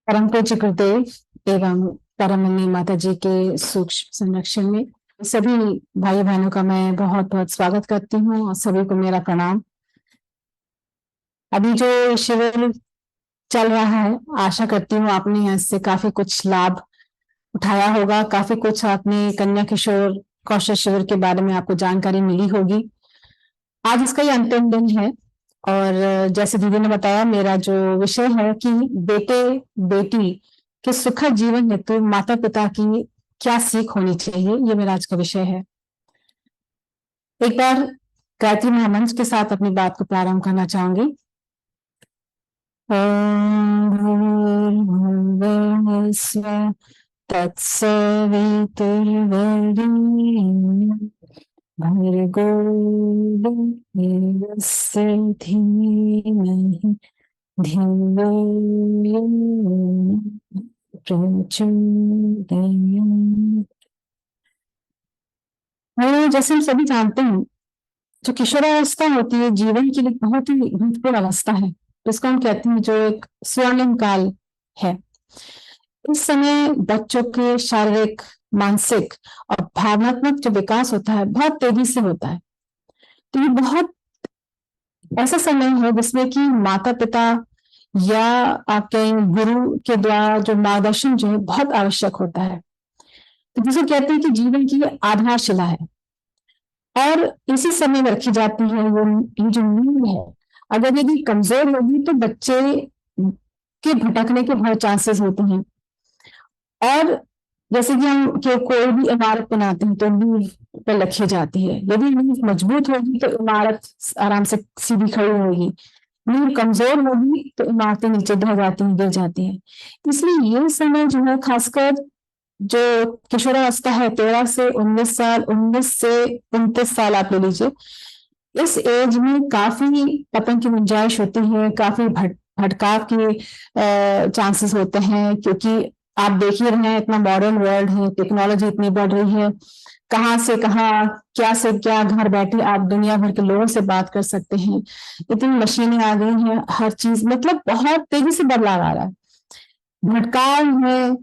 परम पूज्य गुरुदेव एवं परममणि माता जी के सूक्ष्म संरक्षण में सभी भाई बहनों का मैं बहुत बहुत स्वागत करती हूँ और सभी को मेरा प्रणाम। अभी जो शिविर चल रहा है, आशा करती हूँ आपने यहाँ से काफी कुछ लाभ उठाया होगा, काफी कुछ आपने कन्या किशोर कौशल शिविर के बारे में आपको जानकारी मिली होगी। आज इसका ये अंतिम दिन है और जैसे दीदी ने बताया, मेरा जो विषय है कि बेटे बेटी के सुखद जीवन हेतु माता पिता की क्या सीख होनी चाहिए, ये मेरा आज का विषय है। एक बार गायत्री महामंत्र के साथ अपनी बात को प्रारंभ करना चाहूंगी। ओम भूर्भुवस्सुः तत्सवितुर्वरेण्यं भर्गो देवस्य धीमहि धियो यो नः प्रचोदयात्। जैसे हम सभी जानते हैं, जो किशोरावस्था होती है जीवन के लिए बहुत ही महत्वपूर्ण अवस्था है, जिसको हम कहते हैं जो एक स्वर्णिम काल है। इस समय बच्चों के शारीरिक, मानसिक और भावनात्मक जो विकास होता है बहुत तेजी से होता है। तो ये बहुत ऐसा समय है जिसमें कि माता पिता या आपके गुरु के द्वारा जो मार्गदर्शन जो है बहुत आवश्यक होता है। तो जिसे कहते हैं कि जीवन की आधारशिला है और इसी समय में रखी जाती है। वो ये जो नींव है, अगर यदि कमजोर होगी तो बच्चे के भटकने के बहुत चांसेस होते हैं। और जैसे कि हम कोई भी इमारत बनाते हैं तो नींव पर रखी जाती है। यदि नींव मजबूत होगी तो इमारत आराम से सीधी खड़ी होगी, नींव कमजोर होगी तो इमारतें नीचे ढह जाती हैं, गिर जाती हैं। इसलिए ये समय जो है, खासकर जो किशोरावस्था है, 13 से 19 साल, 19 से 29 साल आप ले लीजिए, इस एज में काफी पतन की गुंजाइश होती है, काफी भटकाव के चांसेस होते हैं, क्योंकि आप देख ही रहे हैं इतना मॉडर्न वर्ल्ड है, टेक्नोलॉजी इतनी बढ़ रही है, कहाँ से कहाँ, क्या से क्या, घर बैठे आप दुनिया भर के लोगों से बात कर सकते हैं। इतनी मशीनें आ गई हैं, हर चीज मतलब बहुत तेजी से बदलाव आ रहा है, भटकाव है,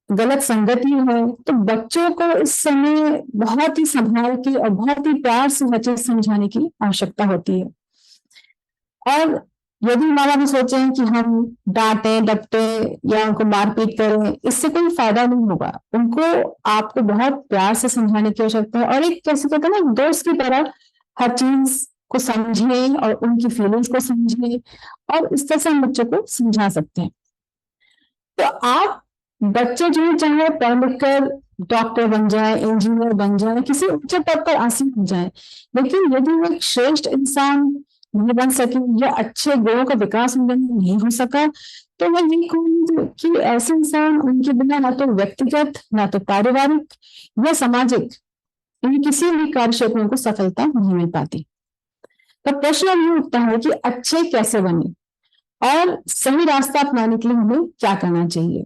गलत संगति है। तो बच्चों को इस समय बहुत ही संभाल के और बहुत ही प्यार से बच्चे समझाने की आवश्यकता होती है। और यदि माँ बाप सोचें कि हम डांटे डपटे या उनको मारपीट करें, इससे कोई फायदा नहीं होगा। उनको आपको बहुत प्यार से समझाने की आवश्यकता है और एक कैसे कहते हैं ना, दोस्त की तरह हर चीज को समझें और उनकी फीलिंग्स को समझें, और इस तरह से हम बच्चों को समझा सकते हैं। तो आप बच्चे जो है चाहे पढ़ लिख कर डॉक्टर बन जाए, इंजीनियर बन जाए, किसी ऊंचे पद पर आसीन हो जाए, लेकिन यदि वो एक श्रेष्ठ इंसान नहीं बन सके या अच्छे गुणों का विकास उनमें नहीं हो सका, तो मैं ये कहूंगी कि ऐसे इंसान, उनके बिना ना तो व्यक्तिगत, ना तो पारिवारिक या सामाजिक, इन किसी भी कार्य क्षेत्र में उनको सफलता नहीं मिल पाती। तो प्रश्न अब ये उठता है कि अच्छे कैसे बने और सही रास्ता अपनाने के लिए हमें क्या करना चाहिए।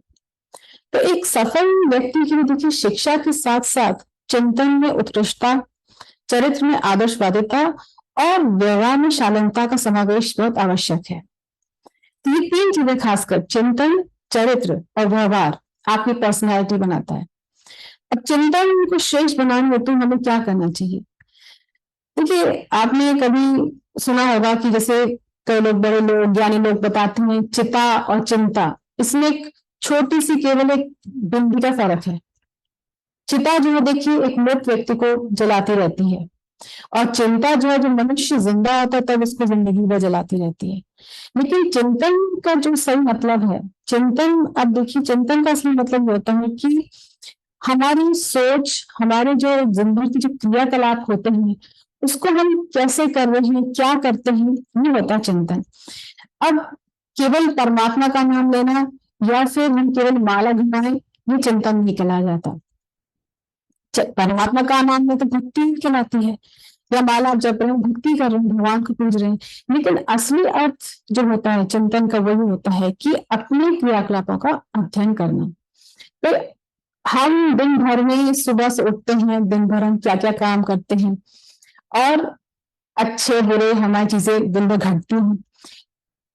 तो एक सफल व्यक्ति के लिए देखिए, शिक्षा के साथ साथ चिंतन में उत्कृष्टता, चरित्र में आदर्शवादिता और व्यवहार में शालीनता का समावेश बहुत आवश्यक है। तो ये तीन चीजें, खासकर चिंतन, चरित्र और व्यवहार, आपकी पर्सनैलिटी बनाता है। अब चिंतन को श्रेष्ठ बनाने हेतु हमें क्या करना चाहिए? देखिए, आपने कभी सुना होगा कि जैसे कई लोग, बड़े लोग, ज्ञानी लोग बताते हैं, चिता और चिंता, इसमें एक छोटी सी केवल एक बिंदु का फर्क है। चिता जो है देखिए एक मृत व्यक्ति को जलाती रहती है, और चिंता जो है, जो मनुष्य जिंदा होता है तब उसको जिंदगी भर जलाती रहती है। लेकिन चिंतन का जो सही मतलब है, चिंतन, अब देखिए चिंतन का सही मतलब होता है कि हमारी सोच, हमारे जो जिंदगी के जो क्रियाकलाप होते हैं, उसको हम कैसे कर रहे हैं, क्या करते हैं, ये होता है चिंतन। अब केवल परमात्मा का नाम लेना या फिर हम केवल माला घुमाएं, ये चिंतन नहीं कहलाया जाता। परमात्मा का नाम में तो भक्ति कहलाती है, या माला आप जप रहे हैं, भक्ति कर रहे हैं, भगवान को पूज रहे हैं। लेकिन असली अर्थ जो होता है चिंतन का, वही होता है कि अपने क्रियाकलापों का अध्ययन करना। तो हम दिन भर में सुबह से उठते हैं, दिन भर हम क्या क्या काम करते हैं, और अच्छे बुरे हमारी चीजें दिन भर घटती हैं।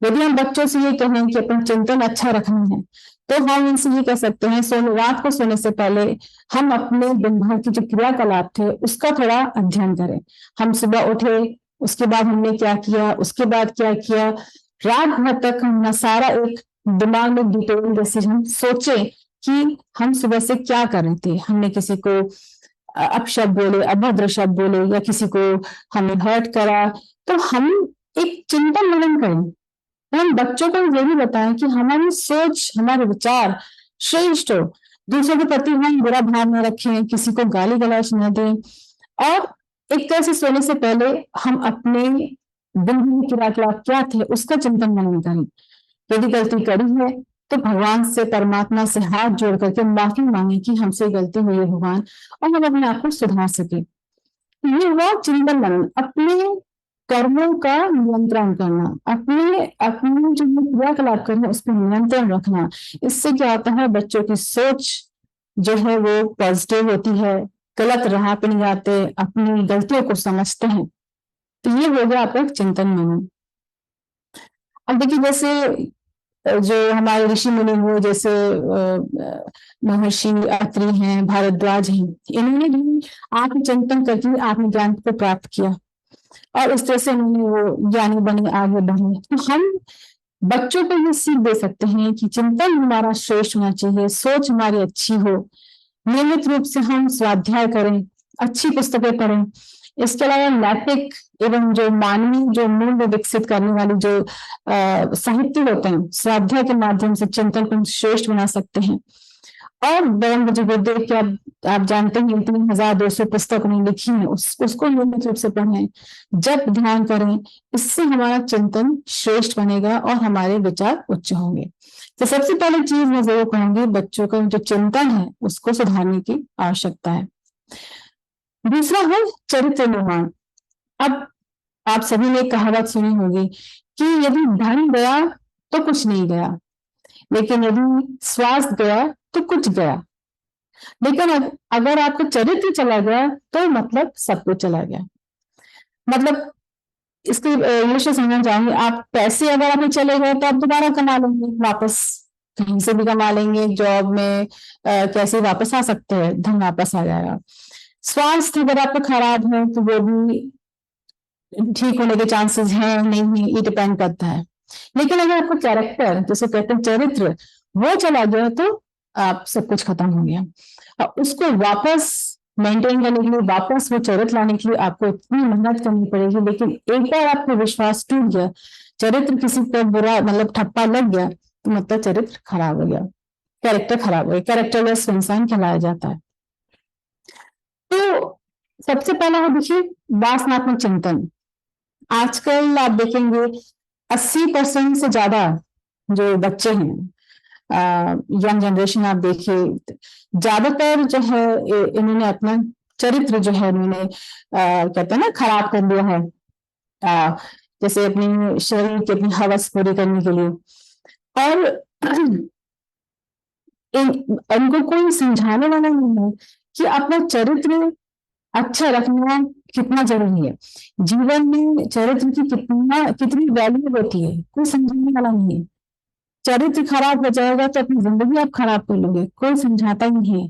यदि हम बच्चों से ये कहें कि अपना चिंतन अच्छा रखना है, तो हम इनसे ये कह सकते हैं सोने रात को सोने से पहले हम अपने दिन भर के जो क्रियाकलाप थे उसका थोड़ा अध्ययन करें। हम सुबह उठे, उसके बाद हमने क्या किया, उसके बाद क्या किया, रात भर तक हम सारा एक दिमाग में डिटेल जैसे हम सोचे कि हम सुबह से क्या कर रहे थे। हमने किसी को अपशब्द बोले, अभद्र शब्द बोले, या किसी को हमें हर्ट करा, तो हम एक चिंतन मनन करें। हम बच्चों को ये भी बताएं कि हमारी सोच, हमारे विचार श्रेष्ठ हो, दूसरों के प्रति हम बुरा भाव न रखें, किसी को गाली गलौज न दें, और एक तरह से सोने से पहले हम अपने दिन के क्रियाकलाप क्या थे उसका चिंतन मनन करें। यदि गलती करी है तो भगवान से, परमात्मा से हाथ जोड़ करके माफी मांगे कि हमसे गलती हुई है भगवान, और हम अपने आप को सुधार सके। ये हुआ चिंतन मनन, अपने कर्मों का नियंत्रण करना, अपने अपने जो क्रियाकलाप करना उस पर नियंत्रण रखना। इससे क्या होता है, बच्चों की सोच जो है वो पॉजिटिव होती है, गलत राह पे नहीं जाते, अपनी गलतियों को समझते हैं। तो ये हो गया आपका एक चिंतन मनन। अब देखिए, जैसे जो हमारे ऋषि मुनि हुए, जैसे महर्षि अत्रि हैं, भारद्वाज हैं, इन्होंने भी आत्मचिंतन करके आत्मज्ञान को प्राप्त किया, और इस तरह से उन्होंने वो ज्ञानी बने, आगे बढ़े। तो हम बच्चों को ये सीख दे सकते हैं कि चिंतन हमारा श्रेष्ठ होना चाहिए, सोच हमारी अच्छी हो, नियमित रूप से हम स्वाध्याय करें, अच्छी पुस्तकें पढ़ें। इसके अलावा नैतिक एवं जो मानवीय जो मूल्य विकसित करने वाली जो साहित्य होते हैं, स्वाध्याय के माध्यम से चिंतन को हम श्रेष्ठ बना सकते हैं। और बरंग जो गुरुदेव के आप जानते हैं 3200 पुस्तक उन्होंने लिखी है, उसको नियमित रूप से पढ़ें, जब ध्यान करें, इससे हमारा चिंतन श्रेष्ठ बनेगा और हमारे विचार उच्च होंगे। तो सबसे पहली चीज मैं जरूर कहूंगी, बच्चों का जो चिंतन है उसको सुधारने की आवश्यकता है। दूसरा है चरित्र निर्माण। अब आप सभी ने कहावत सुनी होगी कि यदि धन गया तो कुछ नहीं गया, लेकिन यदि स्वास्थ्य गया तो कुछ गया, लेकिन अगर आपका चरित्र चला गया तो मतलब सब कुछ चला गया। मतलब इसके इंग्लिश में समझना चाहूंगी, आप पैसे अगर आपके चले गए तो आप दोबारा कमा लेंगे, वापस कहीं से भी कमा लेंगे, जॉब में कैसे वापस आ सकते हैं, धन वापस आ जाएगा। स्वास्थ्य अगर आपका खराब है तो वो भी ठीक होने के चांसेस हैं नहीं है, ये डिपेंड करता है। लेकिन अगर आपका कैरेक्टर, जैसे कहते हैं चरित्र, वो चला गया तो आप सब कुछ खत्म हो गया। और उसको वापस मेंटेन करने के लिए, वापस वो चरित्र लाने के लिए आपको इतनी मेहनत करनी पड़ेगी। लेकिन एक बार आपको विश्वास टूट गया, चरित्र किसी पर बुरा मतलब ठप्पा लग गया, तो मतलब चरित्र खराब हो गया, कैरेक्टर खराब हो गया, कैरेक्टरलेस इंसान कहलाया जाता है। तो सबसे पहला है देखिए वासनात्मक चिंतन। आजकल आप देखेंगे 80% से ज्यादा जो बच्चे हैं, यंग जनरेशन, आप देखिए ज्यादातर जो है इन्होंने अपना चरित्र जो है इन्होंने कहते हैं ना खराब कर दिया है, जैसे अपनी शरीर की अपनी हवस पूरी करने के लिए। और इनको कोई समझाने वाला नहीं है कि अपना चरित्र अच्छा रखना कितना जरूरी है। जीवन में चरित्र की कितनी वैल्यू होती है, कोई समझाने वाला नहीं है। चरित्र खराब हो जाएगा तो अपनी जिंदगी आप खराब कर लोगे, कोई समझाता ही नहीं है।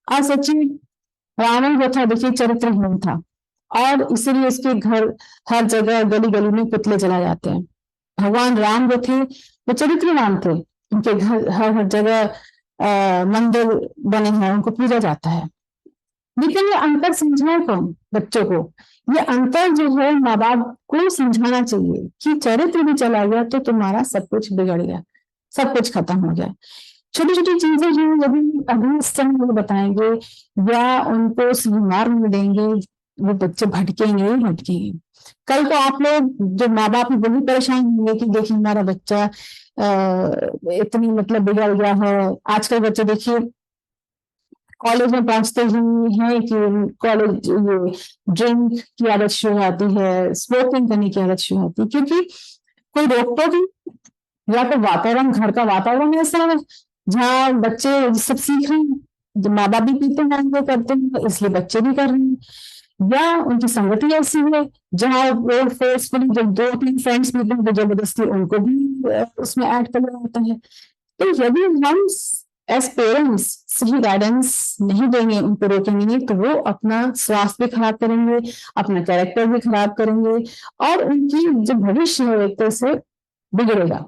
आज सचिन रावण जो था देखिए चरित्रहीन था, और इसीलिए उसके घर हर जगह गली गली में पुतले जलाए जाते हैं। भगवान राम जो थे वो चरित्रवान थे, उनके घर हर हर जगह मंदिर बने हैं, उनको पूजा जाता है। लेकिन ये अंतर समझाए कौन बच्चों को? ये अंतर जो है माँ बाप को समझाना चाहिए कि चरित्र भी चला गया तो तुम्हारा सब कुछ बिगड़ गया, सब कुछ खत्म हो गया। छोटी छोटी चीजें जो यदि अभी इस समय वो बताएंगे या उनको सुधार में देंगे, वो बच्चे भटकेंगे ही भटकेंगे। कल को आप लोग जो माँ बाप भी बहुत परेशान होंगे कि देखिए हमारा बच्चा इतनी मतलब बिगड़ गया है। आजकल बच्चे देखिए कॉलेज में पहुंचते ही है कि कॉलेज ये ड्रिंक की आदत शुरू होती है, स्मोकिंग करने की आदत शुरू होती है, क्योंकि कोई रोक टोक नहीं, या तो वातावरण, घर का वातावरण ऐसा है जहाँ बच्चे सब सीख रहे हैं, जो माँ बाप भी पीते हैं वो करते हैं, इसलिए बच्चे भी कर रहे हैं। या उनकी संगति ऐसी है जहाँ वो फोर्सफुली जब 2-3 फ्रेंड्स मिलते हैं तो जबरदस्ती उनको भी उसमें ऐड कर लिया जाता है। तो यदि हम एज पेरेंट्स सही गाइडेंस नहीं देंगे, उनको रोकेंगे नहीं, तो वो अपना स्वास्थ्य भी खराब करेंगे, अपना कैरेक्टर भी खराब करेंगे और उनकी जो भविष्य है एक तरह से बिगड़ेगा।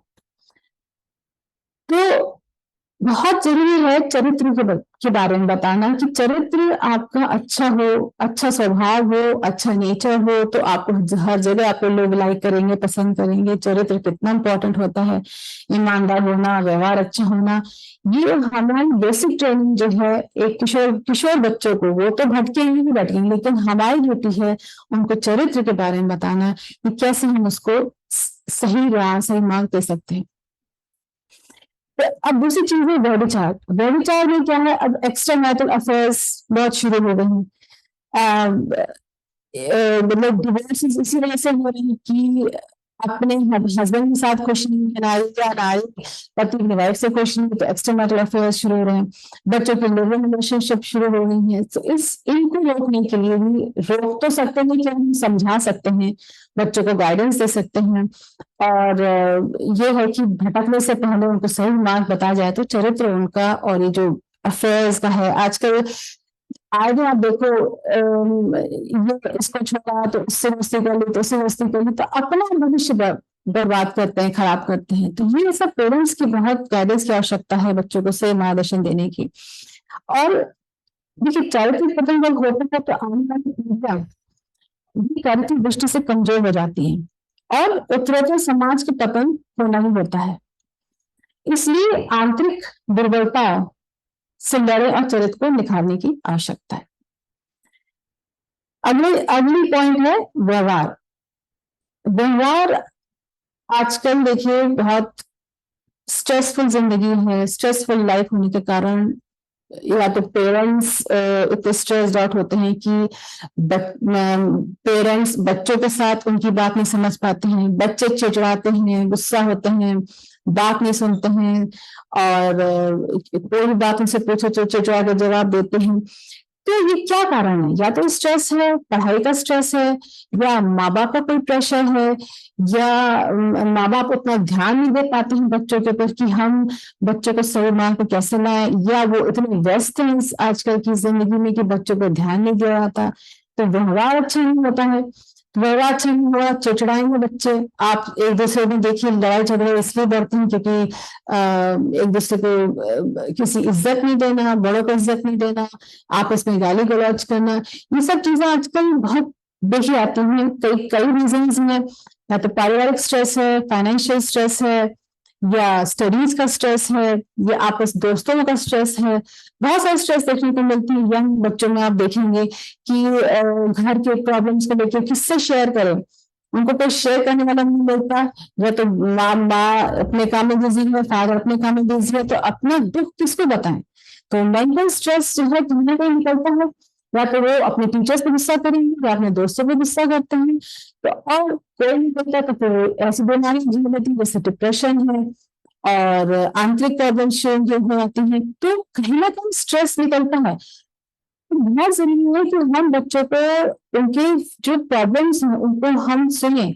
तो बहुत ज़रूरी है चरित्र के बारे में बताना कि चरित्र आपका अच्छा हो, अच्छा स्वभाव हो, अच्छा नेचर हो, तो आपको हर जगह आपको लोग लाइक करेंगे, पसंद करेंगे। चरित्र कितना इम्पोर्टेंट होता है, ईमानदार होना, व्यवहार अच्छा होना। ये हमारी बेसिक ट्रेनिंग जो है एक किशोर बच्चों को, वो तो भटकेंगे ही भटकेंगे, लेकिन हमारी ड्यूटी है उनको चरित्र के बारे में बताना कि कैसे हम उसको सही राह, सही मार्ग दे सकते हैं। तो अब दूसरी चीज है व्यभिचार। व्यभिचार में क्या है, अब एक्स्ट्रा मैरिटल अफेयर्स बहुत शुरू हो गए हैं। मतलब डिवोर्सेस इसी वजह से हो रही है कि अपने हस्बैंड के साथ खुश नहीं है नारी, या नारी पति की वाइफ से खुश नहीं, तो एक्स्ट्रा मैरिटल अफेयर्स शुरू हो रहे हैं। बच्चों की लिविंग रिलेशनशिप शुरू हो गई है। तो इनको रोकने के लिए भी रोक तो सकते हैं कि हम समझा सकते हैं, बच्चों को गाइडेंस दे सकते हैं, और ये है कि भटकने से पहले उनको सही मार्ग बताया जाए। तो चरित्र उनका और ये जो अफेयर्स का है आजकल, आज आप देखो ये इसको छोड़ा तो उससे मस्ती कर ली, तो उससे मस्ती कर ली, तो अपना भविष्य बर्बाद करते हैं, खराब करते हैं। तो ये सब पेरेंट्स की बहुत गाइडेंस की आवश्यकता है बच्चों को सही मार्गदर्शन देने की। और देखिए चारित्रिक पतन जब होता है तो आने वाली पीढ़ियां भी चारित्रिक दृष्टि से कमजोर हो जाती हैं और उत्तरोत्तर समाज के पतन होना ही होता है। इसलिए आंतरिक दुर्बलता से लड़े और चरित्र को निखारने की आवश्यकता है। अगली पॉइंट है व्यवहार। व्यवहार आजकल देखिए बहुत स्ट्रेसफुल जिंदगी है, स्ट्रेसफुल लाइफ होने के कारण या तो पेरेंट्स इतने स्ट्रेस्ड आउट होते हैं कि पेरेंट्स बच्चों के साथ उनकी बात नहीं समझ पाते हैं, बच्चे चिड़चिड़ाते हैं, गुस्सा होते हैं, बात नहीं सुनते हैं, और कोई भी बात उनसे पूछो तो चिड़चिड़ा के जवाब देते हैं। तो ये क्या कारण है? या तो स्ट्रेस है, पढ़ाई का स्ट्रेस है, या माँ बाप का कोई प्रेशर है, या माँ बाप उतना ध्यान नहीं दे पाते हैं बच्चों के ऊपर कि हम बच्चों को सही मार्ग पे कैसे लाएं, या वो इतने व्यस्त हैं आजकल की जिंदगी में कि बच्चों को ध्यान नहीं दिया जाता। तो व्यवहार अच्छा नहीं होता है, व्यवहार अच्छा नहीं हुआ, चिड़चिड़ाएंगे बच्चे। आप एक दूसरे में देखिए लड़ाई झगड़े इसलिए बढ़ते हैं क्योंकि एक दूसरे को किसी इज्जत नहीं देना, बड़ों को इज्जत नहीं देना, आपस में गाली गलौज करना, ये सब चीजें आजकल बहुत देखी आती हैं। कई कई रीजंस हैं, या तो पारिवारिक स्ट्रेस है, फाइनेंशियल स्ट्रेस है, या स्टडीज का स्ट्रेस है, या आपस दोस्तों का स्ट्रेस है। बहुत सारे स्ट्रेस देखने को मिलती है यंग बच्चों में। आप देखेंगे कि घर के प्रॉब्लम्स को लेकर किससे शेयर करें, उनको कोई शेयर करने वाला नहीं मिलता। या तो माँ अपने काम में बिजी है, फादर अपने काम में बिजी है, तो अपना दुख किसको बताएं। तो मेंटल स्ट्रेस जो है कहीं ना कहीं निकलता है, या तो वो अपने टीचर्स पे गुस्सा करेंगे या अपने दोस्तों पे गुस्सा करते हैं। तो और कोई नहीं करता तो फिर ऐसी बीमारी जो होती है जैसे डिप्रेशन है और आंतरिक प्रॉब्लम्स जो हो जाती हैं। तो कहीं ना कहीं स्ट्रेस निकलता है। तो बहुत जरूरी है कि हम बच्चों को उनके जो प्रॉब्लम्स हैं उनको हम सुने,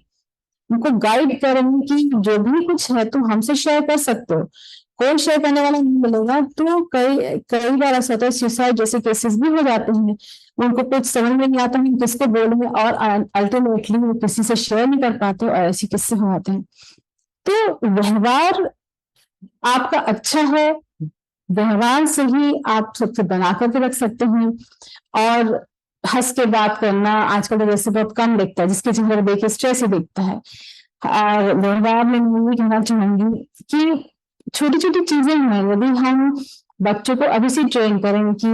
उनको गाइड करें कि जो भी कुछ है तो हमसे शेयर कर सकते हो, कोई शेयर करने वाला नहीं मिलेगा। तो कई कई बार ऐसा होता है सुसाइड जैसे केसेस भी हो जाते हैं, उनको कुछ समझ में नहीं आता है किसको बोलें, और अल्टीमेटली वो किसी से शेयर नहीं कर पाते और ऐसे किस्से हो जाते हैं। तो व्यवहार आपका अच्छा है, व्यवहार से ही आप सबसे बना करके रख सकते हैं। और हंस के बात करना आजकल तो वैसे बहुत कम दिखता है, जिसके चेहरे देख के स्ट्रेस ही दिखता है। और व्यवहार में मैं ये कहना चाहूंगी कि छोटी छोटी चीजें हैं, यदि हम बच्चों को अभी से ट्रेन करें कि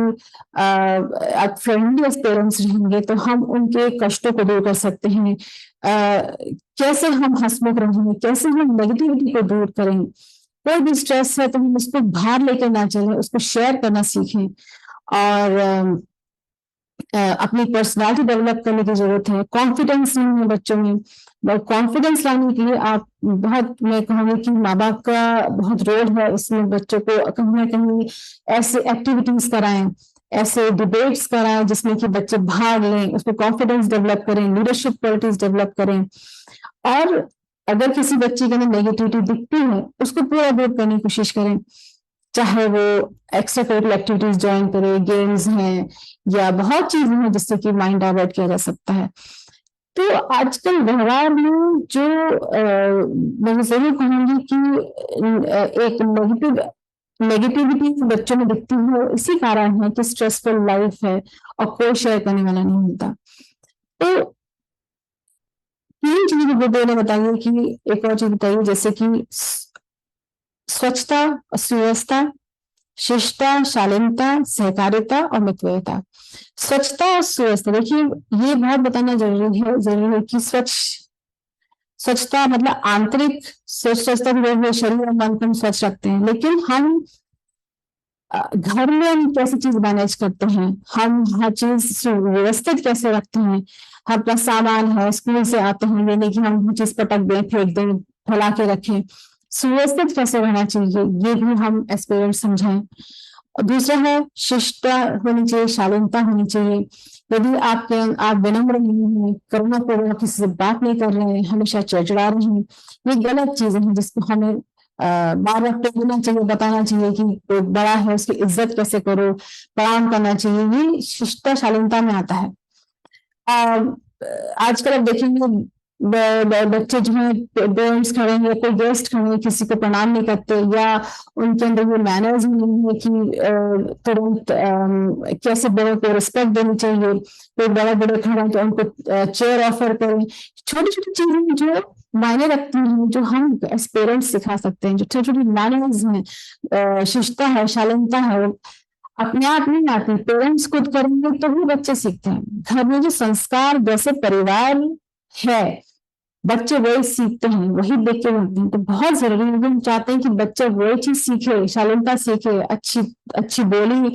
फ्रेंडली पेरेंट्स रहेंगे तो हम उनके कष्टों को दूर कर सकते हैं। कैसे हम हंसमुख रहेंगे, कैसे हम नेगेटिविटी को दूर करें। कोई भी स्ट्रेस है तो हम उसको बाहर लेकर ना चलें, उसको शेयर करना सीखें। और अपनी पर्सनालिटी डेवलप करने की जरूरत है। कॉन्फिडेंस नहीं है बच्चों में, कॉन्फिडेंस लाने के लिए आप बहुत, मैं कहूँगी कि माँ बाप का बहुत रोल है इसमें। बच्चों को कहीं ना कहीं ऐसे एक्टिविटीज कराएं ऐसे डिबेट्स कराएं जिसमें कि बच्चे भाग लें, उसमें कॉन्फिडेंस डेवलप करें, लीडरशिप क्वालिटीज डेवलप करें। और अगर किसी बच्चे के अंदर नेगेटिविटी दिखती है, उसको पूरा दूर करने की कोशिश करें, चाहे वो एक्स्ट्रा करिकुलर एक्टिविटीज ज्वाइन करे, गेम्स हैं या बहुत चीजें हैं जिससे कि माइंड डाइवर्ट किया जा सकता है। तो आजकल व्यवहार में जो मैं जरूर कहूंगी कि एक नेगेटिविटी बच्चों में दिखती है, इसी कारण है कि स्ट्रेसफुल लाइफ है और कोई शेयर करने वाला नहीं मिलता। तो तीन चीजें गुड्डे ने बताइए कि एक और चीज बताइए, जैसे कि स्वच्छता, सुव्यवस्था, शिष्टता, शालीनता, सहकारिता और मितव्ययता। स्वच्छता और सुव्यवस्था, देखिए ये बहुत बताना जरूरी है कि स्वच्छता मतलब आंतरिक स्वच्छता भी, शरीर और मन को हम स्वच्छ रखते हैं, लेकिन हम घर में हम कैसी चीज मैनेज करते हैं, हम हर चीज व्यवस्थित कैसे रखते हैं, हम अपना सामान है स्कूल से आते हैं, ये नहीं कि हम हर चीज पटक दें, फेंक दें, फैला के रखें, सुव्यवस्थित कैसे रहना चाहिए, ये भी हम एज पेरेंट्स समझाएं। और दूसरा है शिष्टता होनी चाहिए, शालीनता होनी चाहिए। यदि आप विनम्र नहीं है, करुणापूर्वक किसी से बात नहीं कर रहे हैं, हमेशा चिड़चिड़ा रहे हैं, ये गलत चीजें हैं जिसको हमें बार बार टोकना चाहिए, बताना चाहिए कि कोई बड़ा है उसकी इज्जत कैसे करो, प्रणाम करना चाहिए, ये शिष्टता शालीनता में आता है। आजकल आप देखेंगे बच्चे जो है पेरेंट्स खड़े हैं या कोई गेस्ट खड़े हैं, किसी को प्रणाम नहीं करते, या उनके अंदर ये मैनर्स नहीं है कि तुरंत कैसे बड़ों को रिस्पेक्ट देनी चाहिए, कोई बड़ा बड़े खड़ा है तो उनको चेयर ऑफर करें। छोटी छोटी चीजें जो मायने रखती हैं, जो हम एज पेरेंट्स सिखा सकते हैं, जो छोटी छोटी मैनर्स हैं, शिष्टता है, शालीनता है, अपने आप नहीं आती, पेरेंट्स खुद करेंगे तो भी बच्चे सीखते हैं। घर में जो संस्कार जैसे परिवार है, बच्चे वही सीखते हैं, वही देख के बनते हैं। तो बहुत जरूरी है, हम चाहते हैं कि बच्चे वही चीज सीखे, शालीनता सीखे, अच्छी अच्छी बोली,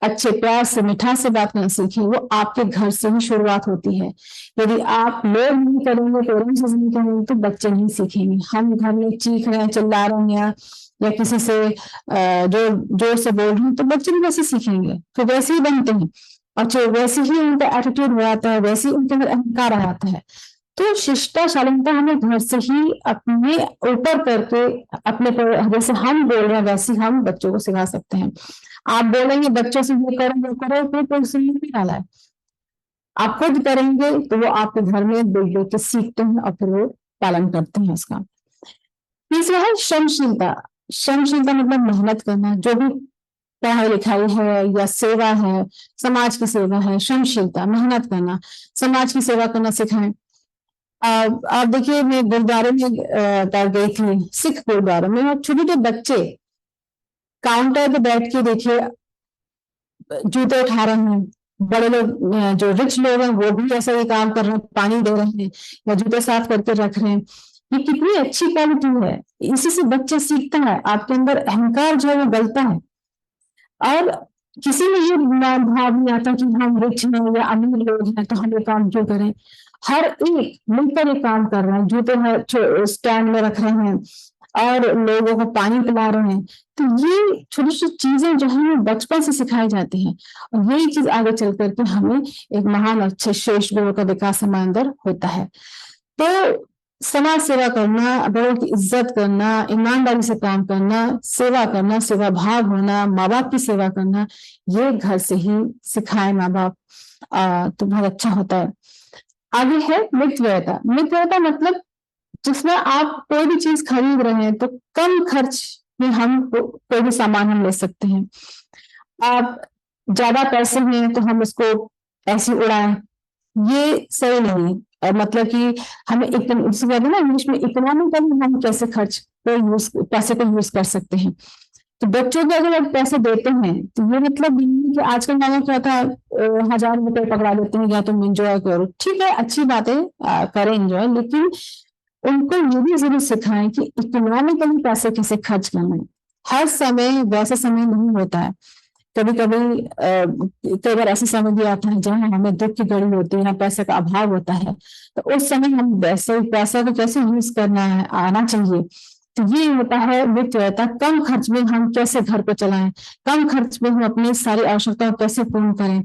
अच्छे प्यार से मिठास से बात करना सीखे। वो आपके घर से ही शुरुआत होती है। यदि आप लोग नहीं करेंगे, पेरेंट्स नहीं करेंगे, तो बच्चे नहीं सीखेंगे। हम घर में चीख रहे हैं, चिल्ला रहे हैं या किसी से जो जोर से बोल रहे हैं, तो बच्चे भी वैसे सीखेंगे, तो वैसे ही बनते हैं, और वैसे ही उनका एटीट्यूड हो जाता है, वैसे ही उनके अंदर अहंकार आ जाता है। तो शिष्टता शालीनता हमें घर से ही अपने ऊपर करके, अपने पर जैसे हम बोल रहे हैं वैसे हम बच्चों को सिखा सकते हैं। आप बोलेंगे बच्चों से ये करो वो करो, तो कोई सुनने नहीं वाला है। आप खुद करेंगे तो वो आपके घर में देख देख के सीखते हैं और फिर वो पालन करते हैं उसका। तीसरा है श्रमशीलता। श्रमशीलता मतलब मेहनत करना, जो भी पढ़ाई लिखाई है या सेवा है, समाज की सेवा है, श्रमशीलता मेहनत करना, समाज की सेवा करना सिखाएं। आप देखिए, मैं गुरुद्वारे में गई थी, सिख गुरुद्वारे में, और छोटे छोटे बच्चे काउंटर पे बैठ के देखिए जूते उठा रहे हैं। बड़े लोग जो रिच लोग हैं वो भी ऐसा ही काम कर रहे हैं, पानी दे रहे हैं या जूते साफ करके रख रहे हैं। ये कितनी अच्छी क्वालिटी है, इसी से बच्चे सीखता है, आपके अंदर अहंकार जो है वो गलता है। और किसी में ये भाव नहीं आता कि हम रिच हैं या अमीर लोग हैं तो हम ये काम क्यों करें। हर एक मिलकर ये काम कर रहे हैं, जूते स्टैंड में रख रहे हैं और लोगों को पानी पिला रहे हैं। तो ये छोटी छोटी चीजें जो है बचपन से सिखाई जाती हैं, और यही चीज आगे चल करके हमें एक महान अच्छे श्रेष्ठ गुरु का विकास हमारे अंदर होता है। तो समाज सेवा करना, बड़ों की इज्जत करना, ईमानदारी से काम करना, सेवा करना, सेवा भाव होना, माँ बाप की सेवा करना, ये घर से ही सिखाए माँ बाप तो बहुत अच्छा होता है। आगे है मितव्ययता। मितव्ययता मतलब जिसमें आप कोई भी चीज खरीद रहे हैं तो कम खर्च में हम कोई भी सामान हम ले सकते हैं। आप ज्यादा पैसे हैं तो हम उसको ऐसे उड़ाएं, ये सही नहीं। मतलब कि हमें ना इंग्लिश में इकोनॉमिकली हम कैसे पैसे को यूज कर सकते हैं। तो बच्चों को अगर आप पैसे देते हैं तो ये मतलब कि आजकल मैंने क्या था, 1000 रुपए पकड़ा देते हैं, या तुम एंजॉय करो, ठीक है अच्छी बात है, करें एंजॉय, लेकिन उनको ये भी जरूर सिखाएं कि इकोनॉमिकली पैसे कैसे खर्च करना है। हर समय वैसा समय नहीं होता है, कभी कभी कई बार ऐसा समय भी आता है जहाँ हमें दुख की घड़ी होती है, पैसे का अभाव होता है, तो उस समय हम वैसे पैसा को कैसे यूज करना है आना चाहिए, तो ये होता है वित्त व्यवस्था, कम खर्च में हम कैसे घर को चलाएं, कम खर्च में हम अपनी सारी आवश्यकताओं को कैसे पूर्ण करें।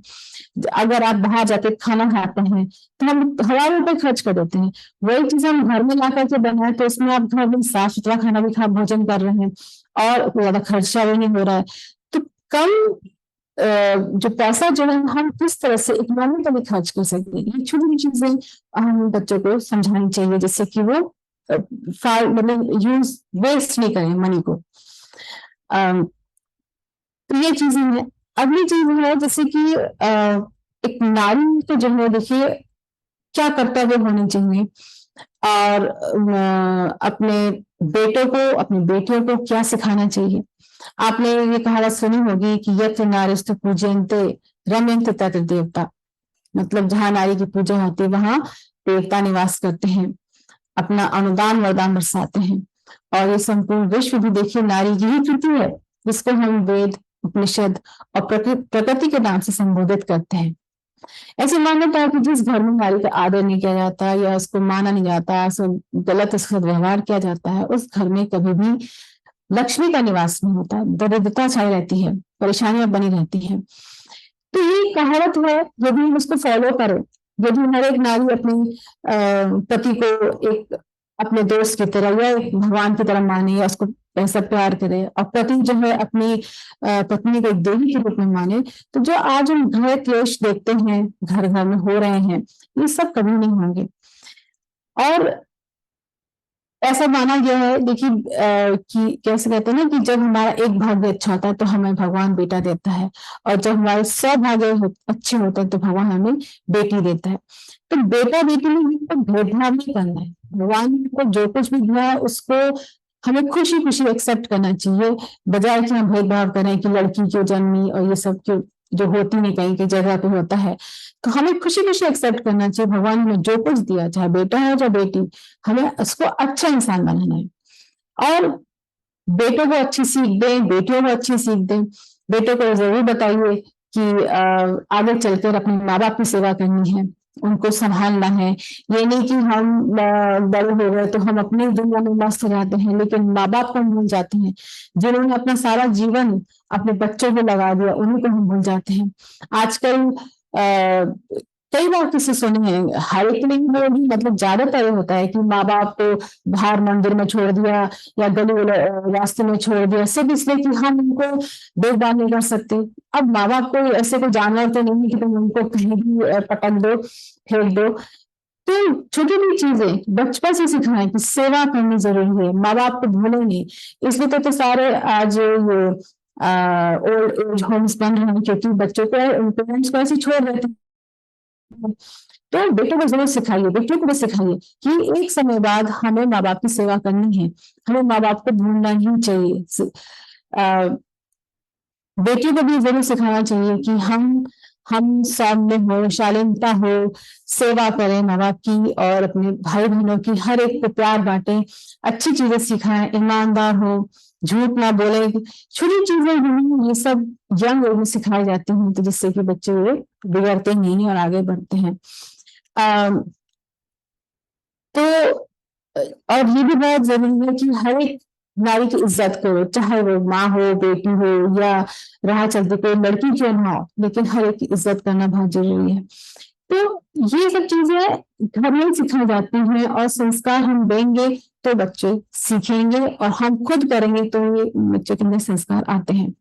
अगर आप बाहर जाके खाना खाते हैं तो हम हज़ारों रुपए खर्च कर देते हैं, वही चीज हम घर में ला करके बनाए तो उसमें आप घर में साफ सुथरा खाना भी खा भोजन कर रहे हैं और कोई ज्यादा खर्चा भी नहीं हो रहा है। तो कम जो पैसा जो है हम किस तरह से इकोनॉमिकली खर्च कर सकते हैं, ये छोटी छोटी चीजें हम बच्चों को समझानी चाहिए जिससे कि वो मतलब यूज वेस्ट नहीं करें मनी को। तो ये चीजें हैं। अगली चीज है जैसे कि एक नारी को जो है देखिए क्या कर्तव्य होने चाहिए और अपने बेटों को अपनी बेटियों को क्या सिखाना चाहिए। आपने ये कहावत सुनी होगी कि यत्र नारीस्तु पूजयन्ते रमयन्ते तत्र देवता, मतलब जहां नारी की पूजा होती है वहां देवता निवास करते हैं, अपना अनुदान वरदान बरसाते हैं। और ये संपूर्ण विश्व भी देखिए नारी की ही कृति है जिसको हम वेद उपनिषद और प्रकृति के नाम से संबोधित करते हैं। ऐसी मान्यता है कि जिस घर में नारी का आदर नहीं किया जाता या उसको माना नहीं जाता, उसको गलत उसके साथ व्यवहार किया जाता है, उस घर में कभी भी लक्ष्मी का निवास नहीं होता, दरिद्रता छाई रहती है, परेशानियां बनी रहती हैं। तो ये कहावत है, यदि हम उसको फॉलो करें, यदि हर एक नारी अपने पति को एक अपने दोस्त की तरह या एक भगवान की तरह माने या उसको ऐसा प्यार करे और पति जो है अपनी पत्नी को एक देवी के रूप में माने, तो जो आज हम घर क्लेश देखते हैं घर घर में हो रहे हैं ये सब कभी नहीं होंगे। और ऐसा माना गया है देखिए कि कैसे कहते हैं ना कि जब हमारा एक भाग्य अच्छा होता है तो हमें भगवान बेटा देता है और जब हमारे 100 भाग्य अच्छे होते हैं तो भगवान हमें बेटी देता है। तो बेटा बेटी में हमको भेदभाव नहीं करना है, भगवान को जो कुछ भी दिया है उसको हमें खुशी खुशी एक्सेप्ट करना चाहिए, बजाय कि हम भेदभाव करें कि लड़की क्यों जन्मी और ये सब क्यों, जो होती नहीं कहीं की जगह पे होता है। तो हमें खुशी खुशी एक्सेप्ट करना चाहिए, भगवान ने जो कुछ दिया चाहे बेटा है चाहे बेटी, हमें उसको अच्छा इंसान बनाना है। और बेटों को अच्छी सीख दें, बेटियों को अच्छी सीख दें। बेटों को जरूर बताइए कि आगे चलकर अपने माँ बाप की सेवा करनी है, उनको संभालना है। ये नहीं कि हम बड़े हो गए तो हम अपनी दुनिया में मस्त हो जाते हैं लेकिन माँ बाप को हम भूल जाते हैं, जिन्होंने अपना सारा जीवन अपने बच्चों को लगा दिया उन्हीं को हम भूल जाते हैं। आजकल कई बार किसी सुने हैं, हर एक में भी मतलब ज्यादातर ये होता है कि माँ बाप को बाहर मंदिर में छोड़ दिया या गली रास्ते में छोड़ दिया सिर्फ इसलिए कि हम उनको देखभाल नहीं कर सकते। अब माँ बाप को ऐसे कोई जानवर तो नहीं है कि तुम उनको कहीं भी पटक दो फेंक दो। तो छोटी छोटी चीजें बचपन से सिखाएं कि सेवा करनी जरूरी है, माँ बाप को भूले नहीं। इसलिए तो सारे आज ये ओल्ड एज होम्स बन रहे हैं क्योंकि बच्चों को पेरेंट्स को ऐसे छोड़ देते हैं। तो बेटों को जरूर सिखाइए, बेटियों को भी सिखाइए कि एक समय बाद हमें माँ बाप की सेवा करनी है, हमें माँ बाप को भूलना नहीं चाहिए। बेटियों को भी जरूर सिखाना चाहिए कि हम सौम्य हो, शालीनता हो, सेवा करें माँ बाप की और अपने भाई बहनों की, हर एक को प्यार बांटे, अच्छी चीजें सिखाएं, ईमानदार हो, झूठ ना बोले। छोटी चीजें हैं ये सब यंग एज में सिखाई जाती हैं तो जिससे कि बच्चे बिगड़ते नहीं और आगे बढ़ते हैं। तो और ये भी बहुत जरूरी है कि हर एक नारी की इज्जत करो, चाहे वो माँ हो, बेटी हो या राह चलते कोई लड़की क्यों ना हो, लेकिन हर एक की इज्जत करना बहुत जरूरी है। तो ये सब चीजें घर में सिखाई जाती हैं और संस्कार हम देंगे तो बच्चे सीखेंगे और हम खुद करेंगे तो ये बच्चे के अंदर संस्कार आते हैं।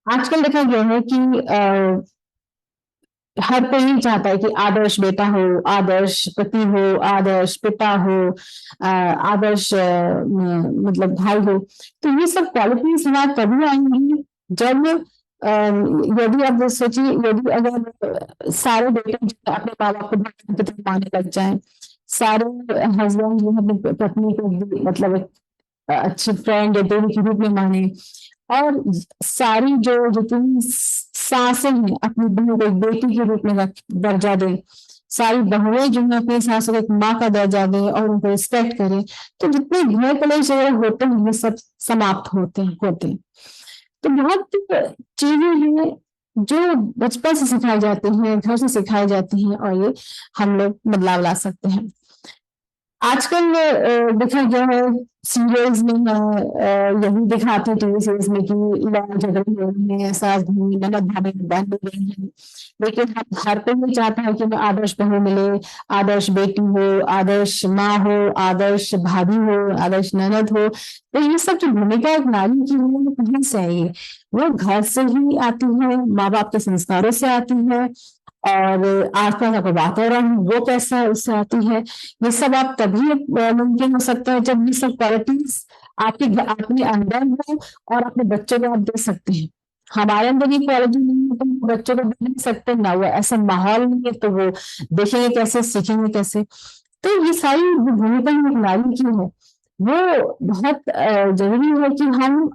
आजकल देखा गया है कि हर कोई नहीं चाहता है कि आदर्श बेटा हो, आदर्श पति हो, आदर्श पिता हो, आदर्श मतलब भाई हो। तो ये सब क्वालिटीज हमारे तभी आएंगी जब यदि आप सोचिए, यदि अगर सारे बेटे अपने माँ बाप को मानने लग जाए, सारे हस्बैंड जो है अपनी पत्नी को मतलब अच्छी फ्रेंड या देवी के रूप में माने और सारी जो जितनी सासें हैं अपनी बहू को एक बेटी के रूप में दर्जा दें, सारी बहुएं जो है अपनी सासों को एक माँ का दर्जा दें और उनको रिस्पेक्ट करें, तो जितने घर कलेश वगैरह होते हैं ये सब समाप्त होते हैं। तो बहुत चीजें हैं जो बचपन से सिखाई जाती हैं, घर से सिखाई जाती हैं और ये हम लोग बदलाव ला सकते हैं। आजकल देखा गया है सीरियल्स में यही दिखाते हैं टीवी सीरीज में कि लड़ाई झगड़े हो रहे हैं, सास भी ननद भाभी बहन हो गई हैं, लेकिन हर कोई ये चाहता है कि मैं आदर्श बहू मिले, आदर्श बेटी हो, आदर्श माँ हो, आदर्श भाभी हो, आदर्श ननद हो। तो ये सब जो भूमिका एक नारी की है वो कहाँ से आई है? वो घर से ही आती है, माँ बाप के संस्कारों से आती है, और आसपास का वातावरण वो कैसा है उससे आती है। ये सब आप तभी मुमकिन हो सकता है जब ये सब क्वालिटीज आपके अंदर हो और अपने बच्चों को आप दे सकते हैं। हमारे अंदर ये क्वालिटी नहीं है तो हम बच्चों को दे नहीं सकते, ना वो ऐसा माहौल नहीं है तो वो देखेंगे कैसे, सीखेंगे कैसे। तो ये सारी जो भूमिका एक नारी की है वो बहुत जरूरी है कि हम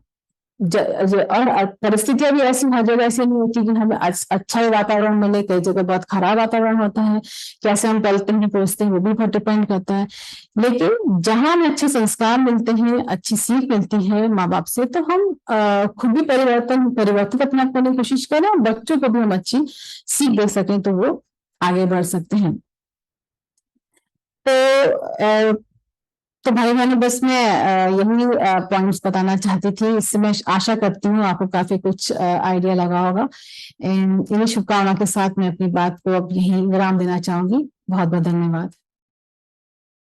और परिस्थितियां भी ऐसी हर जगह ऐसी नहीं होती कि हमें अच्छा ही वातावरण मिले, कई जगह बहुत खराब वातावरण होता है, कैसे हम पलते हैं पोसते हैं वो भी बहुत डिपेंड करता है। लेकिन जहां हमें अच्छे संस्कार मिलते हैं, अच्छी सीख मिलती है माँ बाप से, तो हम खुद भी परिवर्तित अपने आप करने की कोशिश करें और बच्चों को भी हम अच्छी सीख दे सकें तो वो आगे बढ़ सकते हैं। तो तो भाई बहनों बस मैं यही पॉइंट्स बताना चाहती थी। इससे मैं आशा करती हूँ आपको काफी कुछ आइडिया लगा होगा। इन्हीं शुभकामना के साथ मैं अपनी बात को अब यही विराम देना चाहूंगी। बहुत बहुत धन्यवाद।